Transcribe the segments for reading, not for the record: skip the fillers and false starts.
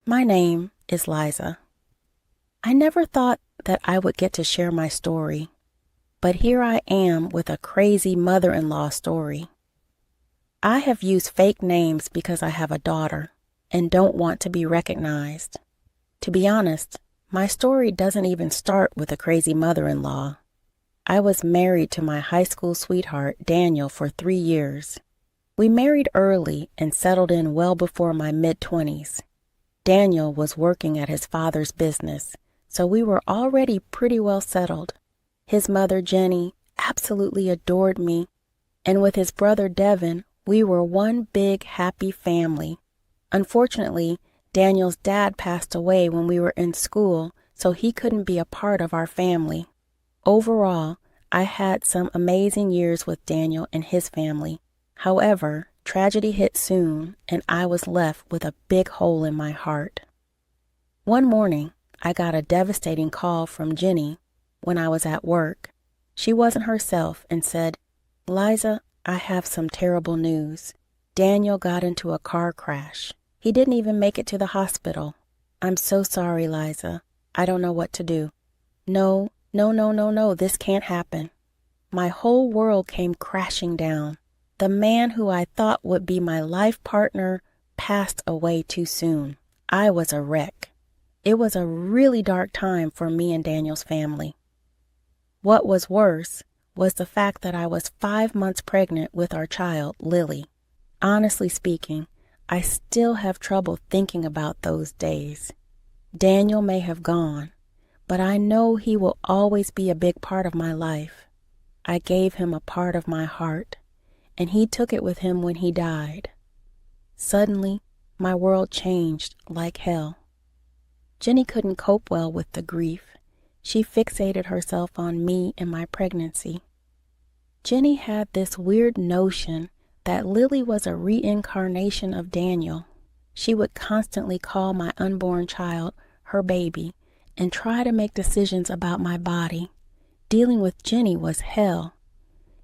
My name is Liza. I never thought that I would get to share my story, but here I am with a crazy mother-in-law story. I have used fake names because I have a daughter and don't want to be recognized. To be honest, my story doesn't even start with a crazy mother-in-law. I was married to my high school sweetheart, Daniel, for 3 years. We married early and settled in well before my mid-20s. Daniel was working at his father's business, so we were already pretty well settled. His mother, Jenny, absolutely adored me, and with his brother, Devin, we were one big, happy family. Unfortunately, Daniel's dad passed away when we were in school, so he couldn't be a part of our family. Overall, I had some amazing years with Daniel and his family. However, tragedy hit soon, and I was left with a big hole in my heart. One morning, I got a devastating call from Jenny when I was at work. She wasn't herself and said, "Liza, I have some terrible news. Daniel got into a car crash. He didn't even make it to the hospital. I'm so sorry, Liza. I don't know what to do." No, this can't happen. My whole world came crashing down. The man who I thought would be my life partner passed away too soon. I was a wreck. It was a really dark time for me and Daniel's family. What was worse was the fact that I was 5 months pregnant with our child, Lily. Honestly speaking, I still have trouble thinking about those days. Daniel may have gone, but I know he will always be a big part of my life. I gave him a part of my heart, and he took it with him when he died. Suddenly, my world changed like hell. Jenny couldn't cope well with the grief. She fixated herself on me and my pregnancy. Jenny had this weird notion that Lily was a reincarnation of Daniel. She would constantly call my unborn child her baby and try to make decisions about my body. Dealing with Jenny was hell.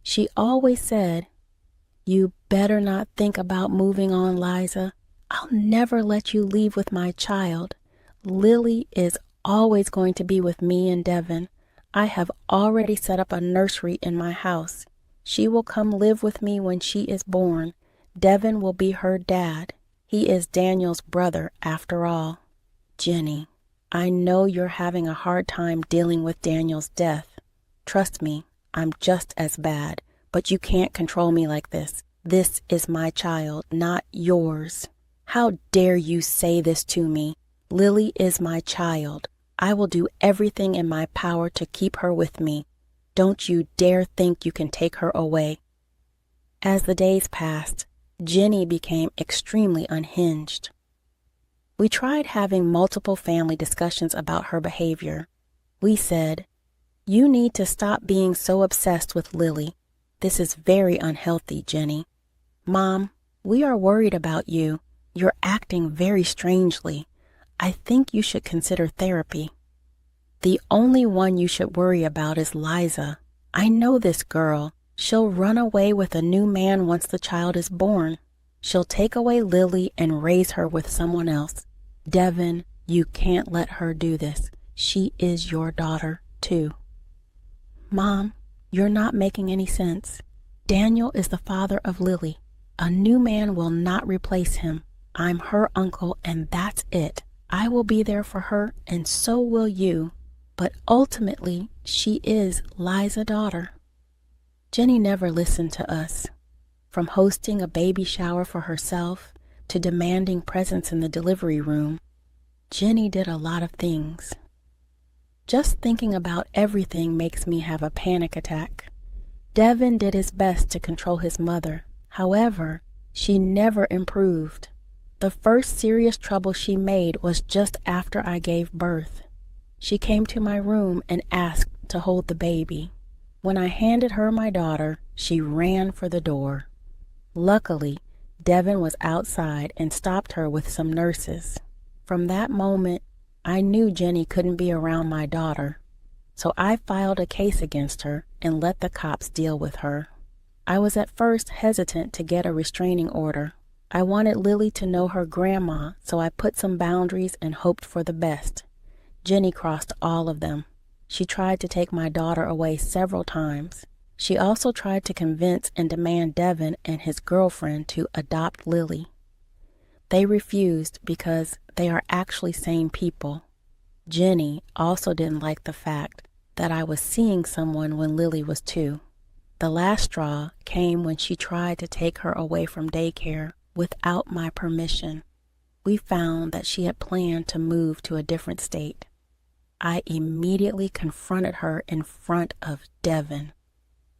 She always said, "You better not think about moving on, Liza. I'll never let you leave with my child. Lily is always going to be with me and Devin. I have already set up a nursery in my house. She will come live with me when she is born. Devin will be her dad. He is Daniel's brother after all." Jenny, I know you're having a hard time dealing with Daniel's death. Trust me, I'm just as bad. But you can't control me like this. This is my child, not yours. How dare you say this to me? Lily is my child. I will do everything in my power to keep her with me. Don't you dare think you can take her away. As the days passed, Jenny became extremely unhinged. We tried having multiple family discussions about her behavior. We said, "You need to stop being so obsessed with Lily. This is very unhealthy, Jenny. Mom, we are worried about you. You're acting very strangely. I think you should consider therapy. The only one you should worry about is Liza. I know this girl. She'll run away with a new man once the child is born. She'll take away Lily and raise her with someone else. Devin, you can't let her do this. She is your daughter, too." Mom, you're not making any sense. Daniel is the father of Lily. A new man will not replace him. I'm her uncle, and that's it. I will be there for her, and so will you. But ultimately, she is Liza's daughter. Jenny never listened to us. From hosting a baby shower for herself to demanding presents in the delivery room, Jenny did a lot of things. Just thinking about everything makes me have a panic attack. Devin did his best to control his mother. However, she never improved. The first serious trouble she made was just after I gave birth. She came to my room and asked to hold the baby. When I handed her my daughter, she ran for the door. Luckily, Devin was outside and stopped her with some nurses. From that moment, I knew Jenny couldn't be around my daughter, so I filed a case against her and let the cops deal with her. I was at first hesitant to get a restraining order. I wanted Lily to know her grandma, so I put some boundaries and hoped for the best. Jenny crossed all of them. She tried to take my daughter away several times. She also tried to convince and demand Devin and his girlfriend to adopt Lily. They refused because they are actually sane people. Jenny also didn't like the fact that I was seeing someone when Lily was 2. The last straw came when she tried to take her away from daycare without my permission. We found that she had planned to move to a different state. I immediately confronted her in front of Devin.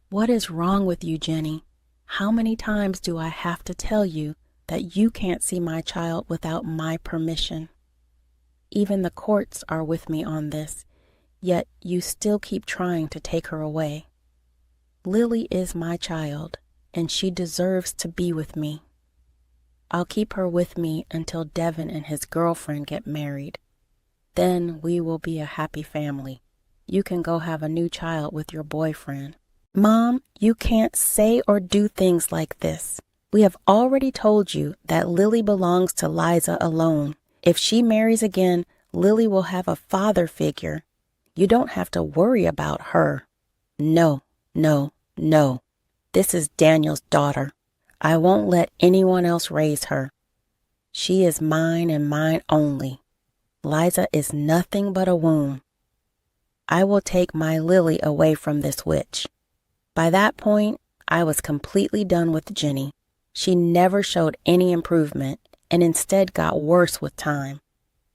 "What is wrong with you, Jenny? How many times do I have to tell you that you can't see my child without my permission? Even the courts are with me on this, yet you still keep trying to take her away. Lily is my child, and she deserves to be with me. I'll keep her with me until Devin and his girlfriend get married. Then we will be a happy family. You can go have a new child with your boyfriend." "Mom, you can't say or do things like this. We have already told you that Lily belongs to Liza alone. If she marries again, Lily will have a father figure. You don't have to worry about her." "No, no, no. This is Daniel's daughter. I won't let anyone else raise her. She is mine and mine only. Liza is nothing but a womb. I will take my Lily away from this witch." By that point, I was completely done with Jenny. She never showed any improvement and instead got worse with time.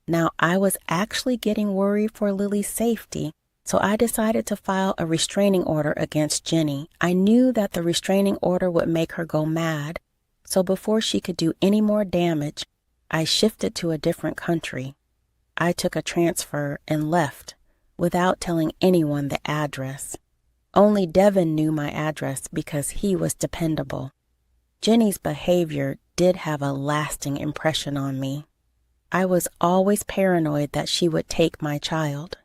Now I was actually getting worried for Lily's safety, so I decided to file a restraining order against Jenny. I knew that the restraining order would make her go mad, so before she could do any more damage, I shifted to a different country. I took a transfer and left without telling anyone the address. Only Devin knew my address because he was dependable. Jenny's behavior did have a lasting impression on me. I was always paranoid that she would take my child.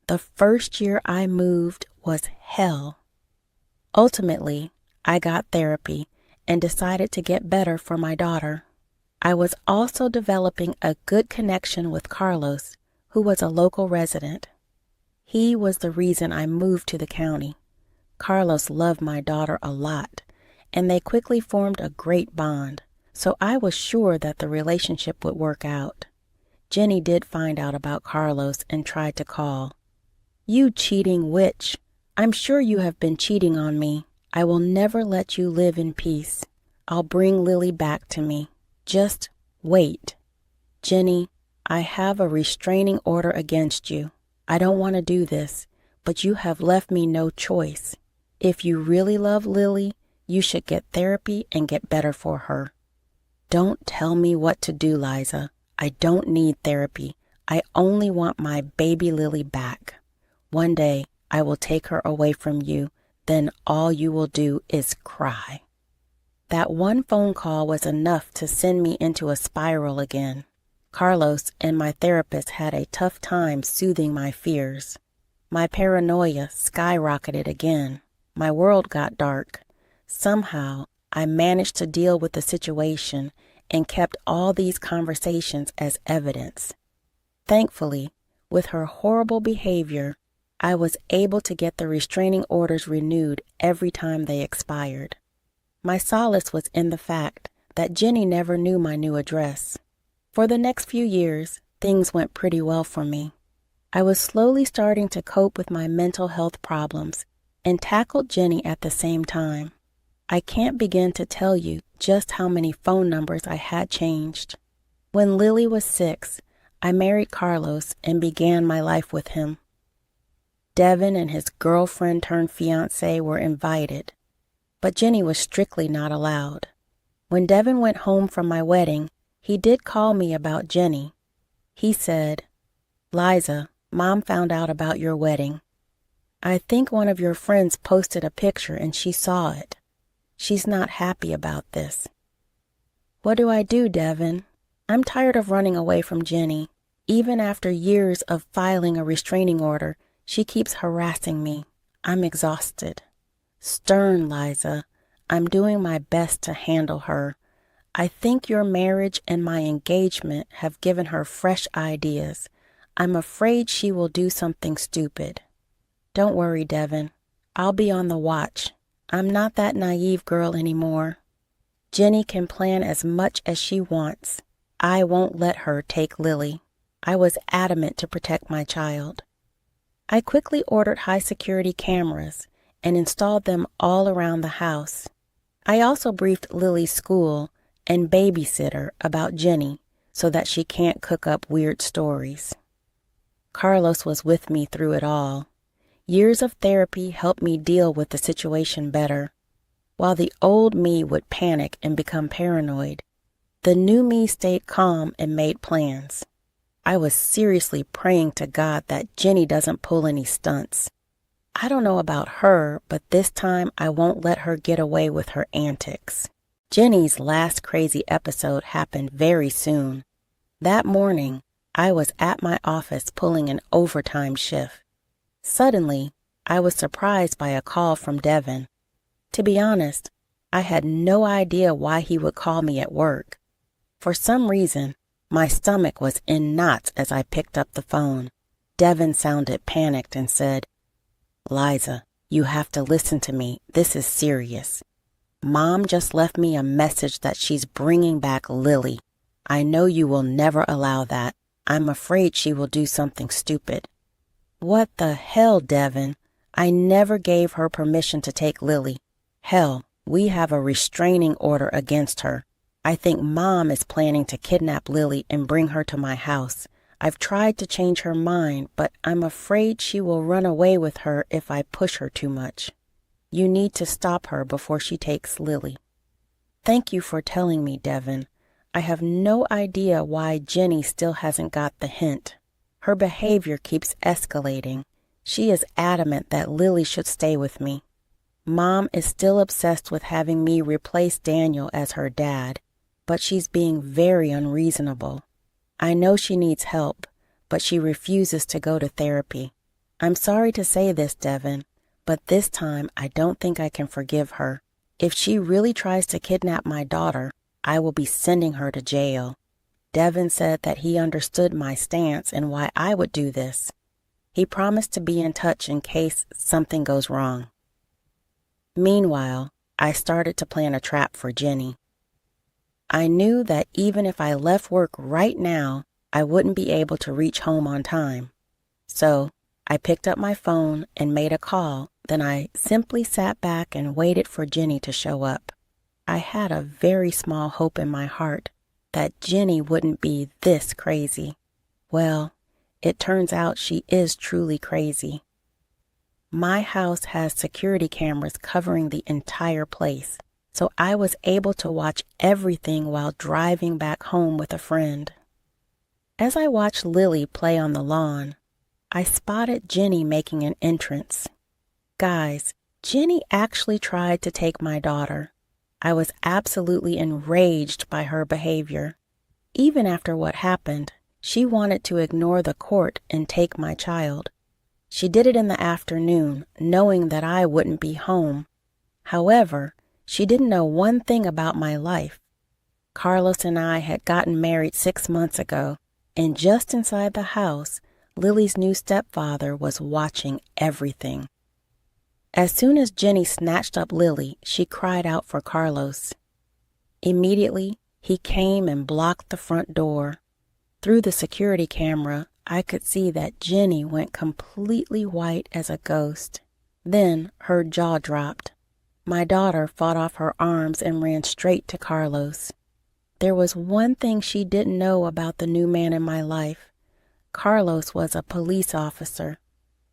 The first year I moved was hell. Ultimately, I got therapy and decided to get better for my daughter. I was also developing a good connection with Carlos, who was a local resident. He was the reason I moved to the county. Carlos loved my daughter a lot, and they quickly formed a great bond, so I was sure that the relationship would work out. Jenny did find out about Carlos and tried to call. "You cheating witch! I'm sure you have been cheating on me. I will never let you live in peace. I'll bring Lily back to me. Just wait." "Jenny, I have a restraining order against you. I don't want to do this, but you have left me no choice. If you really love Lily, you should get therapy and get better for her." "Don't tell me what to do, Liza. I don't need therapy. I only want my baby Lily back. One day I will take her away from you, then all you will do is cry." That one phone call was enough to send me into a spiral again. Carlos and my therapist had a tough time soothing my fears. My paranoia skyrocketed again. My world got dark. Somehow, I managed to deal with the situation and kept all these conversations as evidence. Thankfully, with her horrible behavior, I was able to get the restraining orders renewed every time they expired. My solace was in the fact that Jenny never knew my new address. For the next few years, things went pretty well for me. I was slowly starting to cope with my mental health problems and tackled Jenny at the same time. I can't begin to tell you just how many phone numbers I had changed. When Lily was 6, I married Carlos and began my life with him. Devin and his girlfriend turned fiancé were invited, but Jenny was strictly not allowed. When Devin went home from my wedding, he did call me about Jenny. He said, "Liza, Mom found out about your wedding. I think one of your friends posted a picture and she saw it. She's not happy about this." What do I do, Devin? I'm tired of running away from Jenny. Even after years of filing a restraining order, she keeps harassing me. I'm exhausted. Stern, Liza. I'm doing my best to handle her. I think your marriage and my engagement have given her fresh ideas. I'm afraid she will do something stupid. Don't worry, Devin. I'll be on the watch. I'm not that naive girl anymore. Jenny can plan as much as she wants. I won't let her take Lily. I was adamant to protect my child. I quickly ordered high-security cameras and installed them all around the house. I also briefed Lily's school and babysitter about Jenny so that she can't cook up weird stories. Carlos was with me through it all. Years of therapy helped me deal with the situation better. While the old me would panic and become paranoid, the new me stayed calm and made plans. I was seriously praying to God that Jenny doesn't pull any stunts. I don't know about her, but this time I won't let her get away with her antics. Jenny's last crazy episode happened very soon. That morning, I was at my office pulling an overtime shift. Suddenly, I was surprised by a call from Devin. To be honest, I had no idea why he would call me at work. For some reason, my stomach was in knots as I picked up the phone. Devin sounded panicked and said, "Liza, you have to listen to me. This is serious. Mom just left me a message that she's bringing back Lily. I know you will never allow that. I'm afraid she will do something stupid." What the hell, Devin? I never gave her permission to take Lily. Hell, we have a restraining order against her. I think Mom is planning to kidnap Lily and bring her to my house. I've tried to change her mind, but I'm afraid she will run away with her if I push her too much. You need to stop her before she takes Lily. Thank you for telling me, Devin. I have no idea why Jenny still hasn't got the hint. Her behavior keeps escalating. She is adamant that Lily should stay with me. Mom is still obsessed with having me replace Daniel as her dad, but she's being very unreasonable. I know she needs help, but she refuses to go to therapy. I'm sorry to say this, Devin, but this time I don't think I can forgive her. If she really tries to kidnap my daughter, I will be sending her to jail. Devin said that he understood my stance and why I would do this. He promised to be in touch in case something goes wrong. Meanwhile, I started to plan a trap for Jenny. I knew that even if I left work right now, I wouldn't be able to reach home on time. So I picked up my phone and made a call. Then I simply sat back and waited for Jenny to show up. I had a very small hope in my heart that Jenny wouldn't be this crazy. Well, it turns out she is truly crazy. My house has security cameras covering the entire place, so I was able to watch everything while driving back home with a friend. As I watched Lily play on the lawn, I spotted Jenny making an entrance. Guys, Jenny actually tried to take my daughter. I was absolutely enraged by her behavior. Even after what happened, she wanted to ignore the court and take my child. She did it in the afternoon, knowing that I wouldn't be home. However, she didn't know one thing about my life. Carlos and I had gotten married 6 months ago, and just inside the house, Lily's new stepfather was watching everything. As soon as Jenny snatched up Lily, she cried out for Carlos. Immediately, he came and blocked the front door. Through the security camera, I could see that Jenny went completely white as a ghost. Then her jaw dropped. My daughter fought off her arms and ran straight to Carlos. There was one thing she didn't know about the new man in my life. Carlos was a police officer.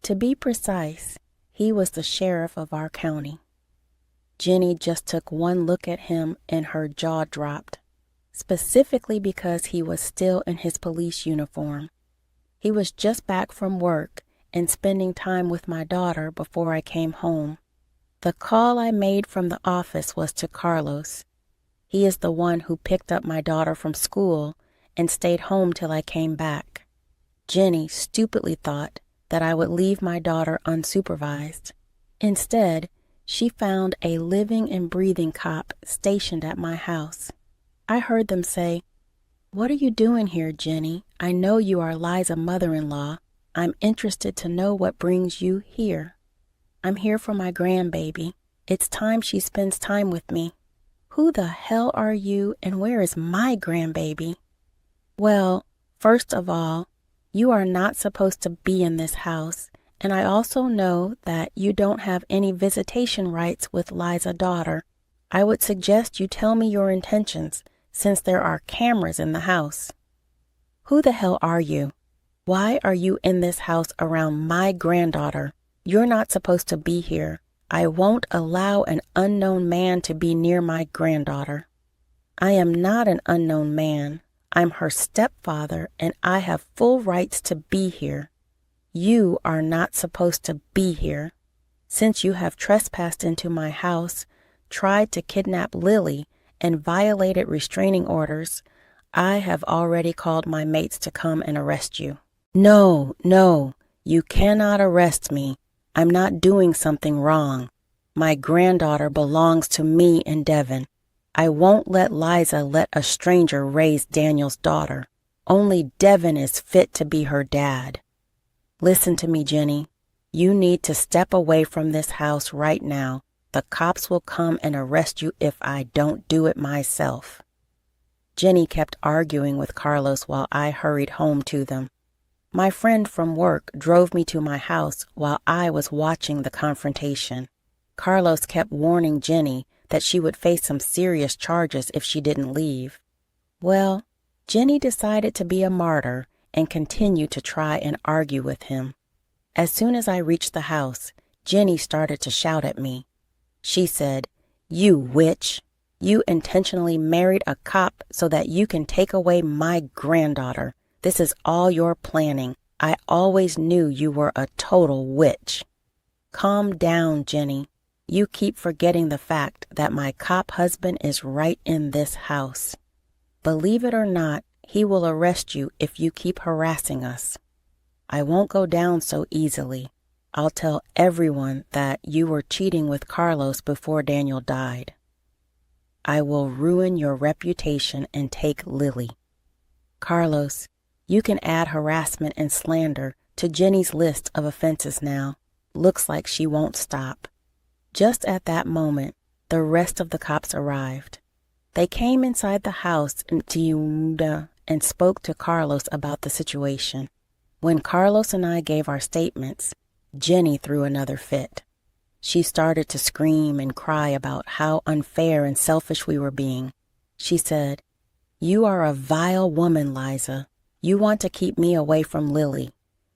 To be precise, he was the sheriff of our county. Jenny just took one look at him and her jaw dropped, specifically because he was still in his police uniform. He was just back from work and spending time with my daughter before I came home. The call I made from the office was to Carlos. He is the one who picked up my daughter from school and stayed home till I came back. Jenny stupidly thought that I would leave my daughter unsupervised. Instead, she found a living and breathing cop stationed at my house. I heard them say, "What are you doing here, Jenny? I know you are Liza's mother-in-law. I'm interested to know what brings you here." "I'm here for my grandbaby. It's time she spends time with me." "Who the hell are you and where is my grandbaby?" "Well, first of all, you are not supposed to be in this house, and I also know that you don't have any visitation rights with Liza's daughter. I would suggest you tell me your intentions, since there are cameras in the house." "Who the hell are you? Why are you in this house around my granddaughter? You're not supposed to be here. I won't allow an unknown man to be near my granddaughter." "I am not an unknown man. I'm her stepfather, and I have full rights to be here. You are not supposed to be here. Since you have trespassed into my house, tried to kidnap Lily, and violated restraining orders, I have already called my mates to come and arrest you." No, you cannot arrest me. I'm not doing something wrong. My granddaughter belongs to me and Devin. I won't let Liza let a stranger raise Daniel's daughter. Only Devin is fit to be her dad. Listen to me, Jenny. You need to step away from this house right now. The cops will come and arrest you if I don't do it myself. Jenny kept arguing with Carlos while I hurried home to them. My friend from work drove me to my house while I was watching the confrontation. Carlos kept warning Jenny that she would face some serious charges if she didn't leave. Well, Jenny decided to be a martyr and continued to try and argue with him. As soon as I reached the house, Jenny started to shout at me. She said, "You witch! You intentionally married a cop so that you can take away my granddaughter. This is all your planning. I always knew you were a total witch." "Calm down, Jenny. You keep forgetting the fact that my cop husband is right in this house. Believe it or not, he will arrest you if you keep harassing us. I won't go down so easily. I'll tell everyone that you were cheating with Carlos before Daniel died. I will ruin your reputation and take Lily. Carlos, you can add harassment and slander to Jenny's list of offenses now. Looks like she won't stop." Just at that moment, the rest of the cops arrived. They came inside the house and spoke to Carlos about the situation. When Carlos and I gave our statements, Jenny threw another fit. She started to scream and cry about how unfair and selfish we were being. She said, "You are a vile woman, Liza. You want to keep me away from Lily.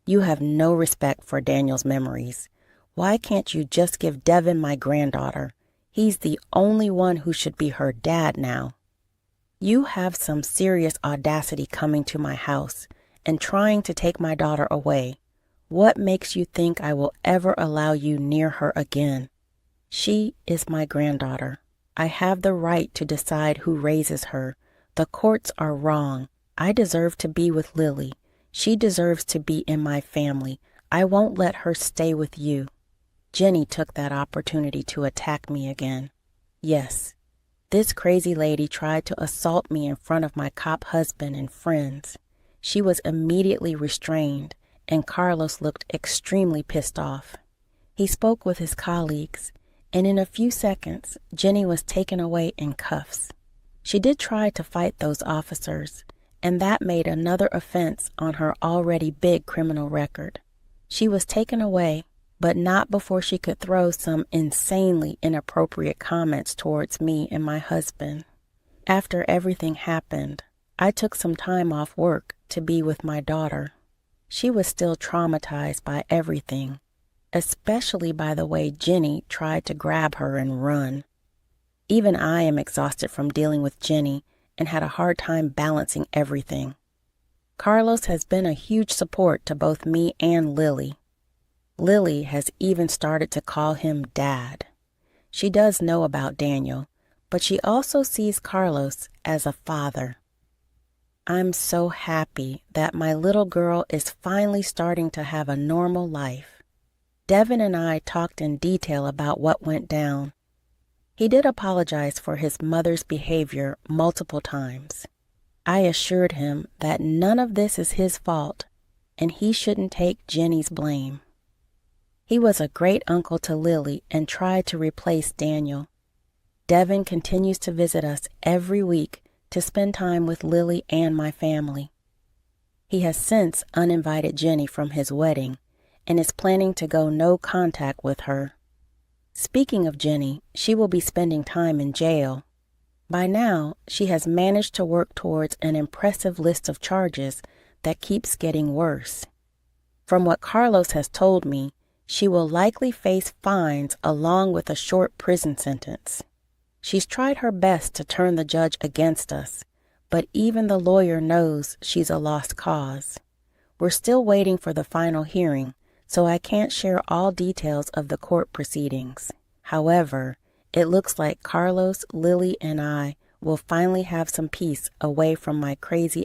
You have no respect for Daniel's memories. Why can't you just give Devin my granddaughter? He's the only one who should be her dad now. You have some serious audacity coming to my house and trying to take my daughter away. What makes you think I will ever allow you near her again? She is my granddaughter. I have the right to decide who raises her. The courts are wrong. I deserve to be with Lily. She deserves to be in my family. I won't let her stay with you." Jenny took that opportunity to attack me again. Yes, this crazy lady tried to assault me in front of my cop husband and friends. She was immediately restrained, and Carlos looked extremely pissed off. He spoke with his colleagues, and in a few seconds, Jenny was taken away in cuffs. She did try to fight those officers, and that made another offense on her already big criminal record. She was taken away, but not before she could throw some insanely inappropriate comments towards me and my husband. After everything happened, I took some time off work to be with my daughter. She was still traumatized by everything, especially by the way Jenny tried to grab her and run. Even I am exhausted from dealing with Jenny and had a hard time balancing everything. Carlos has been a huge support to both me and Lily. Lily has even started to call him Dad. She does know about Daniel, but she also sees Carlos as a father. I'm so happy that my little girl is finally starting to have a normal life. Devin and I talked in detail about what went down. He did apologize for his mother's behavior multiple times. I assured him that none of this is his fault and he shouldn't take Jenny's blame. He was a great uncle to Lily and tried to replace Daniel. Devin continues to visit us every week to spend time with Lily and my family. He has since uninvited Jenny from his wedding and is planning to go no contact with her. Speaking of Jenny, she will be spending time in jail. By now, she has managed to work towards an impressive list of charges that keeps getting worse. From what Carlos has told me, she will likely face fines along with a short prison sentence. She's tried her best to turn the judge against us, but even the lawyer knows she's a lost cause. We're still waiting for the final hearing, so I can't share all details of the court proceedings. However, it looks like Carlos, Lily, and I will finally have some peace away from my crazy